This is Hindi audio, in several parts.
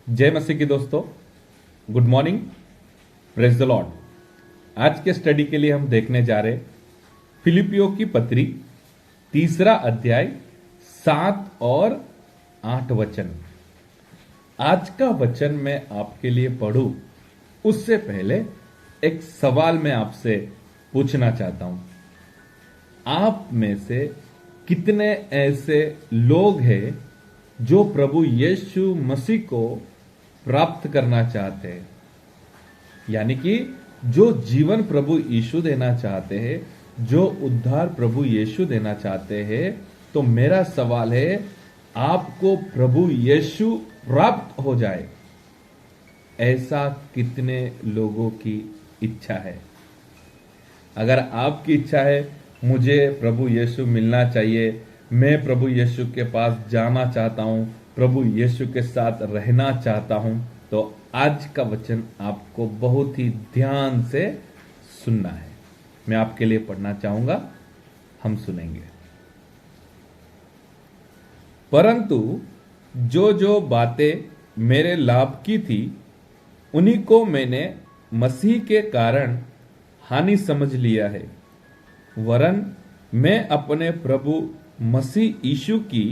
जय मसीह की दोस्तों, good morning, praise the Lord. आज के स्टडी के लिए हम देखने जा रहे फिलिपियों की पत्री, तीसरा अध्याय, 7 और 8 वचन। आज का वचन मैं आपके लिए पढ़ूं उससे पहले एक सवाल मैं आपसे पूछना चाहता हूं। आप में से कितने ऐसे लोग हैं जो प्रभु यीशु मसीह को प्राप्त करना चाहते हैं, यानी कि जो जीवन प्रभु यीशु देना चाहते हैं, जो उद्धार प्रभु यीशु देना चाहते हैं? तो मेरा सवाल है, आपको प्रभु यीशु प्राप्त हो जाए, ऐसा कितने लोगों की इच्छा है? अगर आपकी इच्छा है मुझे प्रभु यीशु मिलना चाहिए, मैं प्रभु यीशु के पास जाना चाहता हूं, प्रभु यीशु के साथ रहना चाहता हूं, तो आज का वचन आपको बहुत ही ध्यान से सुनना है। मैं आपके लिए पढ़ना चाहूंगा, हम सुनेंगे। परंतु जो जो बातें मेरे लाभ की थी, उन्हीं को मैंने मसीह के कारण हानि समझ लिया है। वरन मैं अपने प्रभु मसीह यीशु की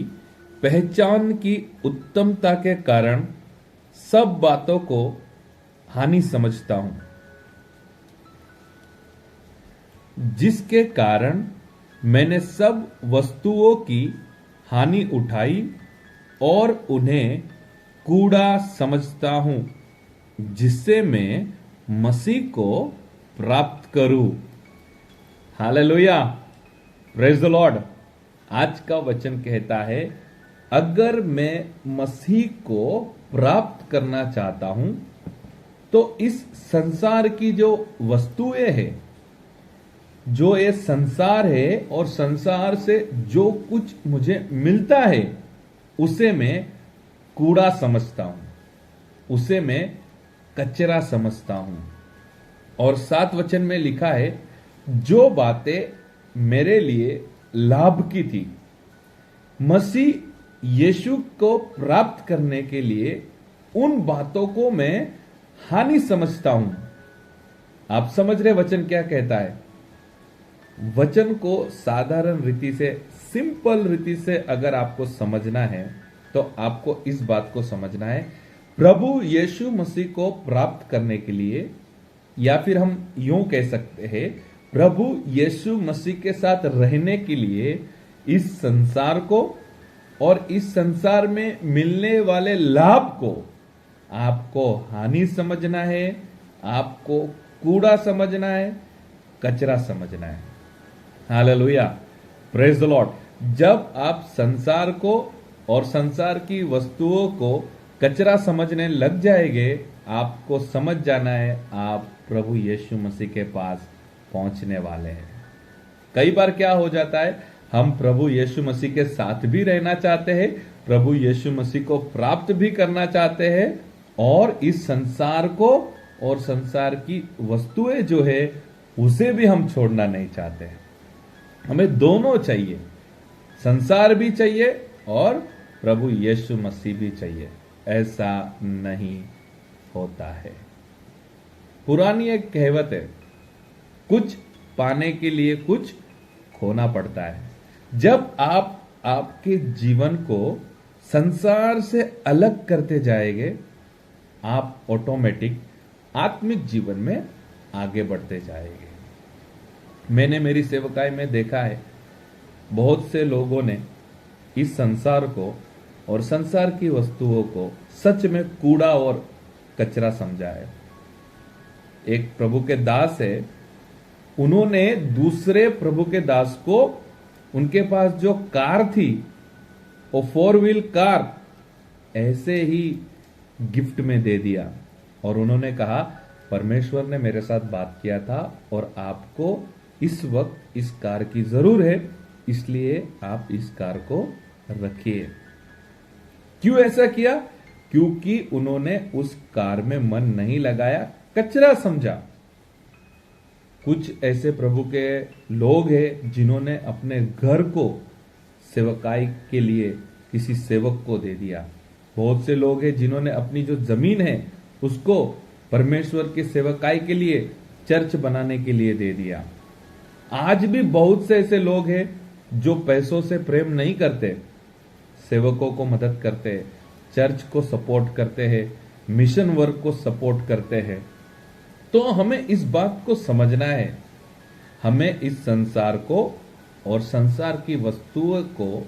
पहचान की उत्तमता के कारण सब बातों को हानि समझता हूं, जिसके कारण मैंने सब वस्तुओं की हानि उठाई और उन्हें कूड़ा समझता हूं, जिससे मैं मसीह को प्राप्त करूं। Hallelujah, praise the Lord. आज का वचन कहता है, अगर मैं मसीह को प्राप्त करना चाहता हूं तो इस संसार की जो वस्तुएं हैं, जो ये संसार है और संसार से जो कुछ मुझे मिलता है, उसे मैं कूड़ा समझता हूं, उसे मैं कचरा समझता हूं। और 7 वचन में लिखा है, जो बातें मेरे लिए लाभ की थी, मसीह यीशु को प्राप्त करने के लिए उन बातों को मैं हानि समझता हूं। आप समझ रहे वचन क्या कहता है? वचन को साधारण रीति से, सिंपल रीति से अगर आपको समझना है तो आपको इस बात को समझना है, प्रभु यीशु मसीह को प्राप्त करने के लिए, या फिर हम यूं कह सकते हैं, प्रभु यीशु मसीह के साथ रहने के लिए इस संसार को और इस संसार में मिलने वाले लाभ को आपको हानि समझना है, आपको कूड़ा समझना है, कचरा समझना है। Hallelujah, praise the Lord. जब आप संसार को और संसार की वस्तुओं को कचरा समझने लग जाएंगे, आपको समझ जाना है आप प्रभु यीशु मसीह के पास पहुंचने वाले हैं। कई बार क्या हो जाता है, हम प्रभु यीशु मसीह के साथ भी रहना चाहते हैं, प्रभु यीशु मसीह को प्राप्त भी करना चाहते हैं, और इस संसार को और संसार की वस्तुएं जो है उसे भी हम छोड़ना नहीं चाहते हैं। हमें दोनों चाहिए, संसार भी चाहिए और प्रभु यीशु मसीह भी चाहिए। ऐसा नहीं होता है। पुरानी एक कहावत है, कुछ पाने के लिए कुछ खोना पड़ता है। जब आप आपके जीवन को संसार से अलग करते जाएंगे, आप ऑटोमेटिक आत्मिक जीवन में आगे बढ़ते जाएंगे। मैंने मेरी सेवकाई में देखा है, बहुत से लोगों ने इस संसार को और संसार की वस्तुओं को सच में कूड़ा और कचरा समझा है। एक प्रभु के दास है, उन्होंने दूसरे प्रभु के दास को उनके पास जो कार थी, वो 4 व्हील कार, ऐसे ही गिफ्ट में दे दिया। और उन्होंने कहा, परमेश्वर ने मेरे साथ बात किया था और आपको इस वक्त इस कार की जरूर है, इसलिए आप इस कार को रखिए। क्यों ऐसा किया? क्योंकि उन्होंने उस कार में मन नहीं लगाया, कचरा समझा। कुछ ऐसे प्रभु के लोग हैं जिन्होंने अपने घर को सेवकाई के लिए किसी सेवक को दे दिया, बहुत से लोग हैं जिन्होंने अपनी जो जमीन है उसको परमेश्वर की सेवकाई के लिए, चर्च बनाने के लिए दे दिया। आज भी बहुत से ऐसे लोग हैं जो पैसों से प्रेम नहीं करते, सेवकों को मदद करते हैं, चर्च को सपोर्ट करते हैं, मिशन वर्क को सपोर्ट करते हैं। तो हमें इस बात को समझना है, हमें इस संसार को और संसार की वस्तुओं को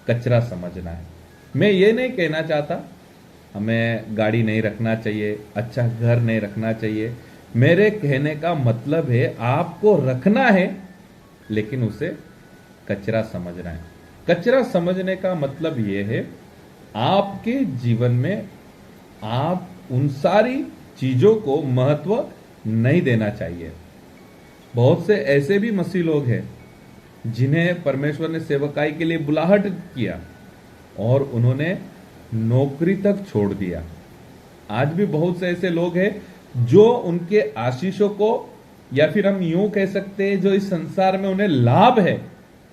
कचरा समझना है। मैं ये नहीं कहना चाहता हमें गाड़ी नहीं रखना चाहिए, अच्छा घर नहीं रखना चाहिए। मेरे कहने का मतलब है आपको रखना है, लेकिन उसे कचरा समझना है। कचरा समझने का मतलब यह है आपके जीवन में आप उन सारी चीजों को महत्व नहीं देना चाहिए। बहुत से ऐसे भी मसीह लोग हैं जिन्हें परमेश्वर ने सेवकाई के लिए बुलाहट किया और उन्होंने नौकरी तक छोड़ दिया। आज भी बहुत से ऐसे लोग हैं जो उनके आशीषों को, या फिर हम यूं कह सकते हैं जो इस संसार में उन्हें लाभ है,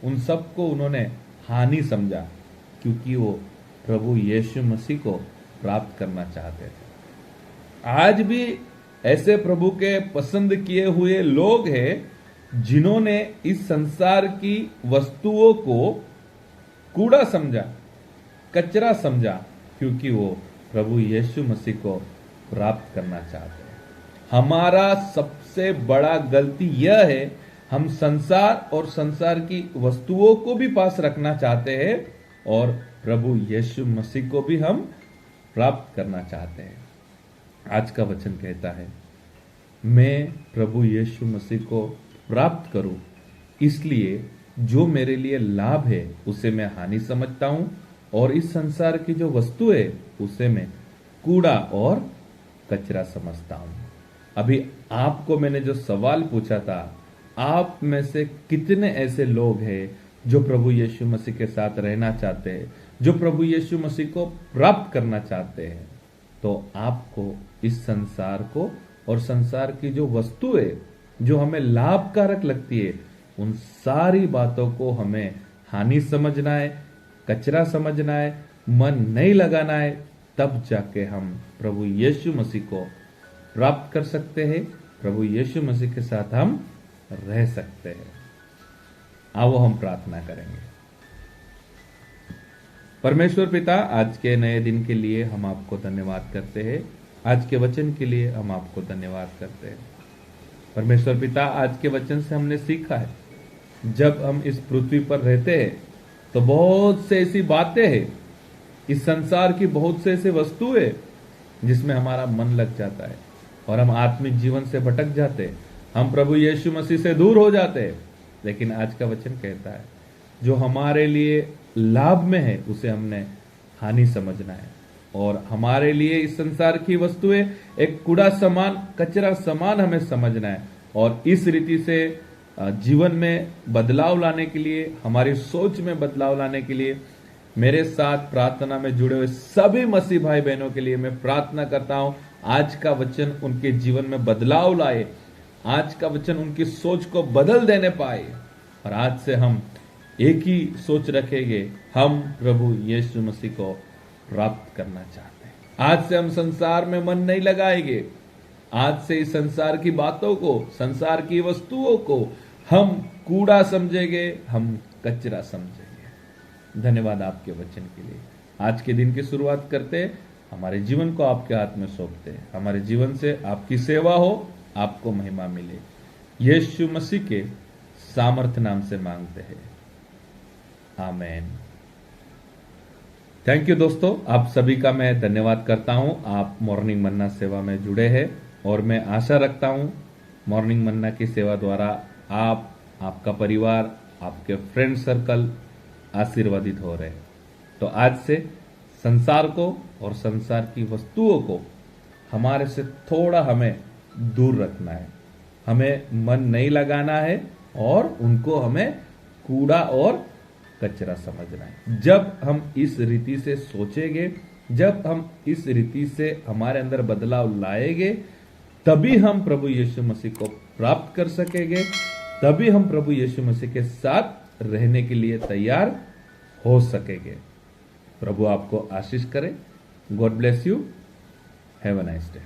उन सबको उन्होंने हानि समझा, क्योंकि वो प्रभु यीशु मसीह को प्राप्त करना चाहते थे। आज भी ऐसे प्रभु के पसंद किए हुए लोग हैं जिन्होंने इस संसार की वस्तुओं को कूड़ा समझा, कचरा समझा, क्योंकि वो प्रभु यीशु मसीह को प्राप्त करना चाहते हैं। हमारा सबसे बड़ा गलती यह है, हम संसार और संसार की वस्तुओं को भी पास रखना चाहते हैं और प्रभु यीशु मसीह को भी हम प्राप्त करना चाहते हैं। आज का वचन कहता है, मैं प्रभु यीशु मसीह को प्राप्त करूं, इसलिए जो मेरे लिए लाभ है उसे मैं हानि समझता हूं, और इस संसार की जो वस्तु है उसे मैं कूड़ा और कचरा समझता हूं। अभी आपको मैंने जो सवाल पूछा था, आप में से कितने ऐसे लोग हैं जो प्रभु यीशु मसीह के साथ रहना चाहते हैं, जो प्रभु यीशु मसीह को प्राप्त करना चाहते हैं? तो आपको इस संसार को और संसार की जो वस्तु है जो हमें लाभकारक लगती है, उन सारी बातों को हमें हानि समझना है, कचरा समझना है, मन नहीं लगाना है। तब जाके हम प्रभु यीशु मसीह को प्राप्त कर सकते हैं, प्रभु यीशु मसीह के साथ हम रह सकते हैं। आओ हम प्रार्थना करेंगे। परमेश्वर पिता, आज के नए दिन के लिए हम आपको धन्यवाद करते हैं, आज के वचन के लिए हम आपको धन्यवाद करते हैं। परमेश्वर पिता, आज के वचन से हमने सीखा है, जब हम इस पृथ्वी पर रहते हैं तो बहुत से ऐसी बातें हैं, इस संसार की बहुत से ऐसे वस्तुएं जिसमें हमारा मन लग जाता है और हम आत्मिक जीवन से भटक जाते हैं, हम प्रभु यीशु मसीह से दूर हो जाते हैं। लेकिन आज का वचन कहता है, जो हमारे लिए लाभ में है उसे हमने हानि समझना है, और हमारे लिए इस संसार की वस्तुएं एक कूड़ा समान, कचरा समान हमें समझना है। और इस रीति से जीवन में बदलाव लाने के लिए, हमारी सोच में बदलाव लाने के लिए, मेरे साथ प्रार्थना में जुड़े हुए सभी मसीह भाई बहनों के लिए मैं प्रार्थना करता हूं, आज का वचन उनके जीवन में बदलाव लाए, आज का वचन उनकी सोच को बदल देने पाए, और आज से हम एक ही सोच रखेंगे, हम प्रभु यीशु मसीह को प्राप्त करना चाहते हैं। आज से हम संसार में मन नहीं लगाएंगे, आज से इस संसार की बातों को, संसार की वस्तुओं को हम कूड़ा समझेंगे, हम कचरा समझेंगे। धन्यवाद आपके वचन के लिए। आज के दिन की शुरुआत करते, हमारे जीवन को आपके हाथ में सौंपते, हमारे जीवन से आपकी सेवा हो, आपको महिमा मिले। यीशु मसीह के सामर्थ्य नाम से मांगते हैं, आमीन। थैंक यू दोस्तों, आप सभी का मैं धन्यवाद करता हूं। आप मॉर्निंग मन्ना सेवा में जुड़े हैं, और मैं आशा रखता हूं मॉर्निंग मन्ना की सेवा द्वारा आप, आपका परिवार, आपके फ्रेंड सर्कल आशीर्वादित हो रहे हैं। तो आज से संसार को और संसार की वस्तुओं को हमारे से थोड़ा हमें दूर रखना है, हमें मन नहीं लगाना है, और उनको हमें कूड़ा और कचरा समझना है। जब हम इस रीति से सोचेंगे, जब हम इस रीति से हमारे अंदर बदलाव लाएंगे, तभी हम प्रभु यीशु मसीह को प्राप्त कर सकेंगे, तभी हम प्रभु यीशु मसीह के साथ रहने के लिए तैयार हो सकेंगे। प्रभु आपको आशीष करे। God bless you, have a nice day.